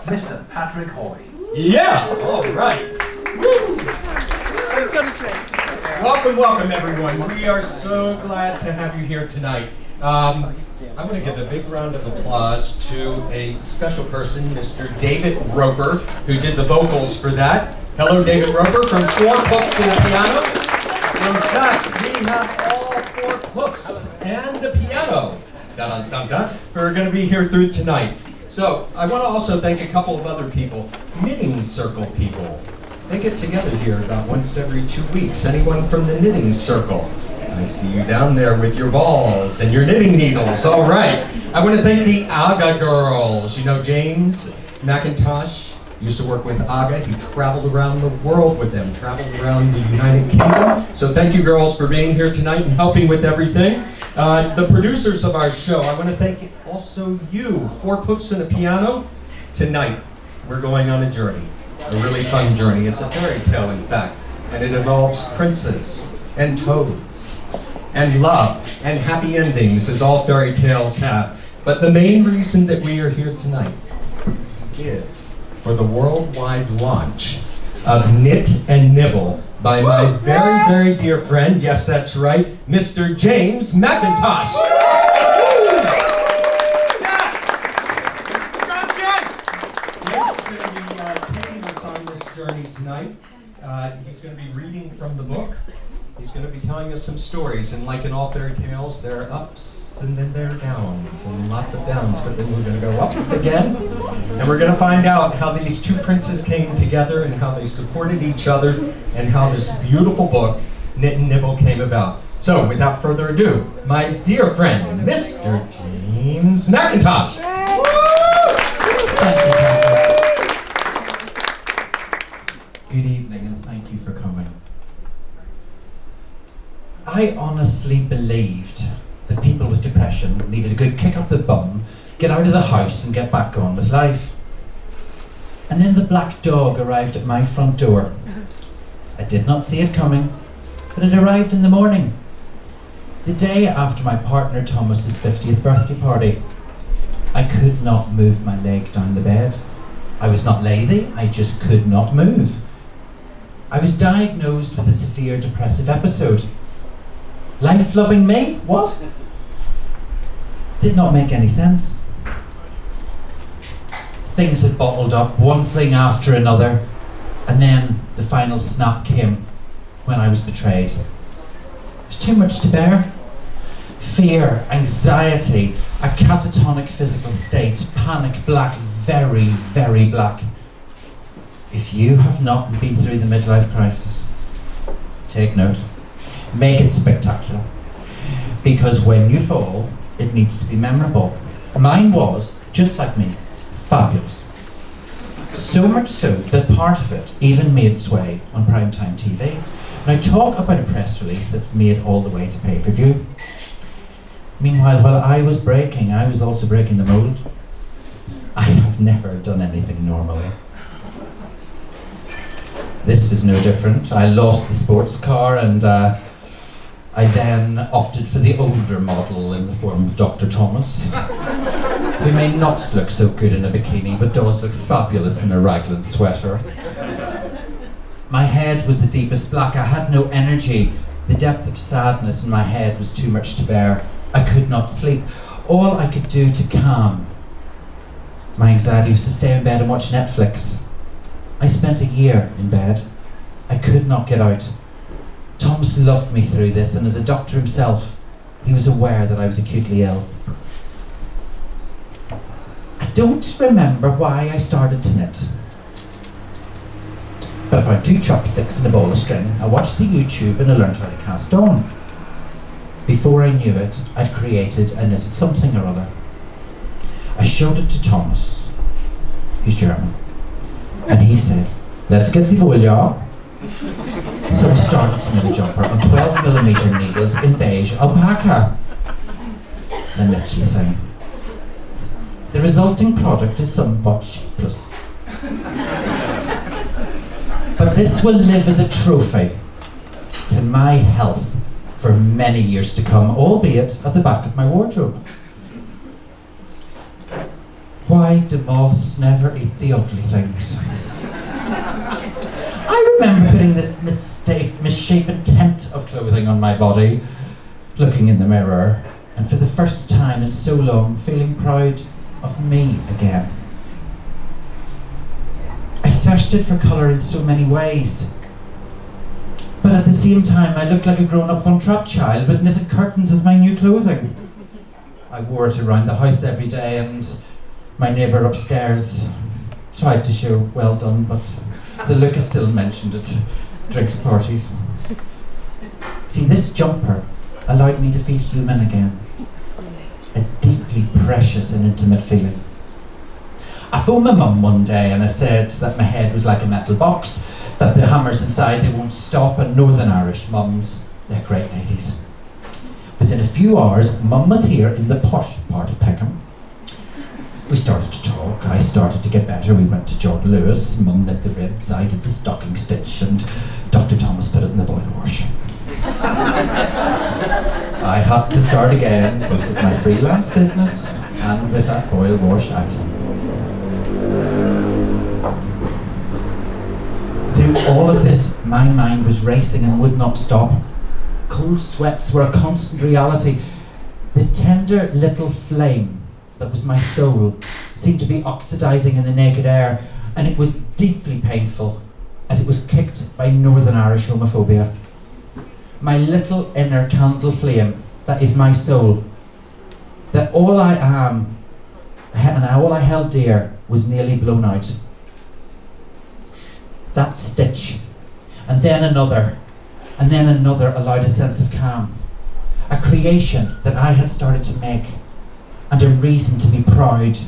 Mr. Patrick Hoy. Yeah, all right. Woo. Welcome, everyone. We are so glad to have you here tonight. I'm going to give a big round of applause to a special person, Mr. David Roper, who did the vocals for that. Hello, David Roper from 4 Hooks and a Piano. In fact, we have all 4 hooks and a piano, who are going to be here through tonight. So, I want to also thank a couple of other people, Knitting Circle people. They get together here about once every 2 weeks. Anyone from the Knitting Circle? I see you down there with your balls and your knitting needles. All right. I want to thank the Aga girls. You know James McIntosh used to work with Aga. He traveled around the world with them, traveled around the United Kingdom. So thank you girls for being here tonight and helping with everything. The producers of our show, I want to thank also you, 4 Poofs and a Piano. Tonight, we're going on a journey, a really fun journey. It's a fairy tale, in fact, and it involves princes and toads and love and happy endings, as all fairy tales have. But the main reason that we are here tonight is for the worldwide launch of Knit and Nibble by my very, very dear friend, yes, that's right, Mr. James McIntosh. James is going to be taking us on this journey tonight. He's going to be reading from the book. He's going to be telling us some stories, and like in all fairy tales, there are ups and then there are downs, and lots of downs, but then we're going to go up again, and we're going to find out how these 2 princes came together and how they supported each other and how this beautiful book, Knit and Nibble, came about. So, without further ado, my dear friend, Mr. James McIntosh. Good evening, and thank you for coming. I honestly believed that people with depression needed a good kick up the bum, get out of the house and get back on with life. And then the black dog arrived at my front door. I did not see it coming, but it arrived in the morning, the day after my partner Thomas's 50th birthday party. I could not move my leg down the bed. I was not lazy, I just could not move. I was diagnosed with a severe depressive episode. Life-loving me? What? Did not make any sense. Things had bottled up, one thing after another, and then the final snap came when I was betrayed. It was too much to bear. Fear, anxiety, a catatonic physical state, panic, black, very, very black. If you have not been through the midlife crisis, take note. Make it spectacular. Because when you fall, it needs to be memorable. Mine was, just like me, fabulous. So much so that part of it even made its way on primetime TV. Now talk about a press release that's made all the way to pay-per-view. Meanwhile, while I was breaking, I was also breaking the mold. I have never done anything normally. This was no different. I lost the sports car and I then opted for the older model in the form of Dr. Thomas, who may not look so good in a bikini, but does look fabulous in a raglan sweater. My head was the deepest black. I had no energy. The depth of sadness in my head was too much to bear. I could not sleep. All I could do to calm my anxiety was to stay in bed and watch Netflix. I spent a year in bed. I could not get out. Thomas loved me through this, and as a doctor himself, he was aware that I was acutely ill. I don't remember why I started to knit. But I found 2 chopsticks and a ball of string. I watched the YouTube and I learned how to cast on. Before I knew it, I'd created and knitted something or other. I showed it to Thomas. He's German. And he said, "Let's get the wool, ja." So I started to knit a jumper on 12mm needles in beige alpaca. It's a niche thing. The resulting product is somewhat shapeless. But this will live as a trophy to my health for many years to come, albeit at the back of my wardrobe. Why do moths never eat the ugly things? I remember putting this misshapen tent of clothing on my body, looking in the mirror, and for the first time in so long, feeling proud of me again. I thirsted for colour in so many ways. But at the same time, I looked like a grown-up Von Trapp child with knitted curtains as my new clothing. I wore it around the house every day, and my neighbour upstairs tried to show well done, but the Lucas still mentioned it at drinks parties. See, this jumper allowed me to feel human again. A deeply precious and intimate feeling. I phoned my mum one day and I said that my head was like a metal box, that the hammers inside, they won't stop, and Northern Irish mums, they're great ladies. Within a few hours, Mum was here in the posh part of Peckham. We started to talk, I started to get better, we went to Jordan Lewis, Mum knit the ribs, I did the stocking stitch, and Dr. Thomas put it in the boil wash. I had to start again, both with my freelance business and with that boil wash item. Through all of this, my mind was racing and would not stop. Cold sweats were a constant reality. The tender little flame that was my soul seemed to be oxidizing in the naked air, and it was deeply painful as it was kicked by Northern Irish homophobia. My little inner candle flame, that is my soul, that all I am and all I held dear was nearly blown out. That stitch, and then another allowed a sense of calm. A creation that I had started to make, and a reason to be proud.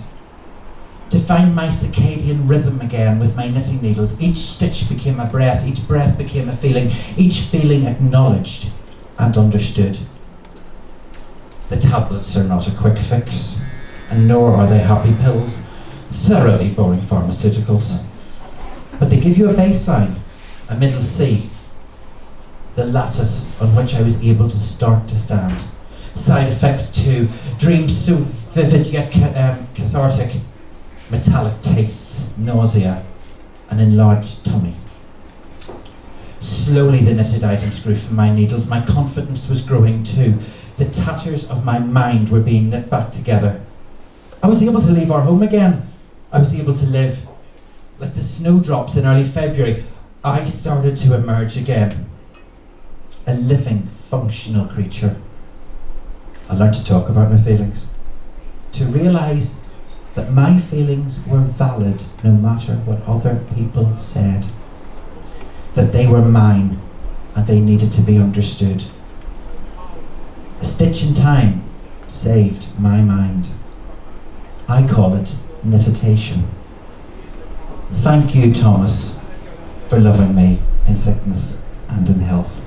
To find my circadian rhythm again with my knitting needles. Each stitch became a breath, each breath became a feeling, each feeling acknowledged and understood. The tablets are not a quick fix, and nor are they happy pills, thoroughly boring pharmaceuticals. But they give you a baseline, a middle C, the lattice on which I was able to start to stand. Side effects too, dreams so vivid yet cathartic, metallic tastes, nausea, an enlarged tummy. Slowly the knitted items grew from my needles, my confidence was growing too. The tatters of my mind were being knit back together. I was able to leave our home again. I was able to live. Like the snowdrops in early February, I started to emerge again. A living, functional creature. I learned to talk about my feelings. To realise that my feelings were valid no matter what other people said. That they were mine and they needed to be understood. A stitch in time saved my mind. I call it knittation. Thank you, Thomas, for loving me in sickness and in health.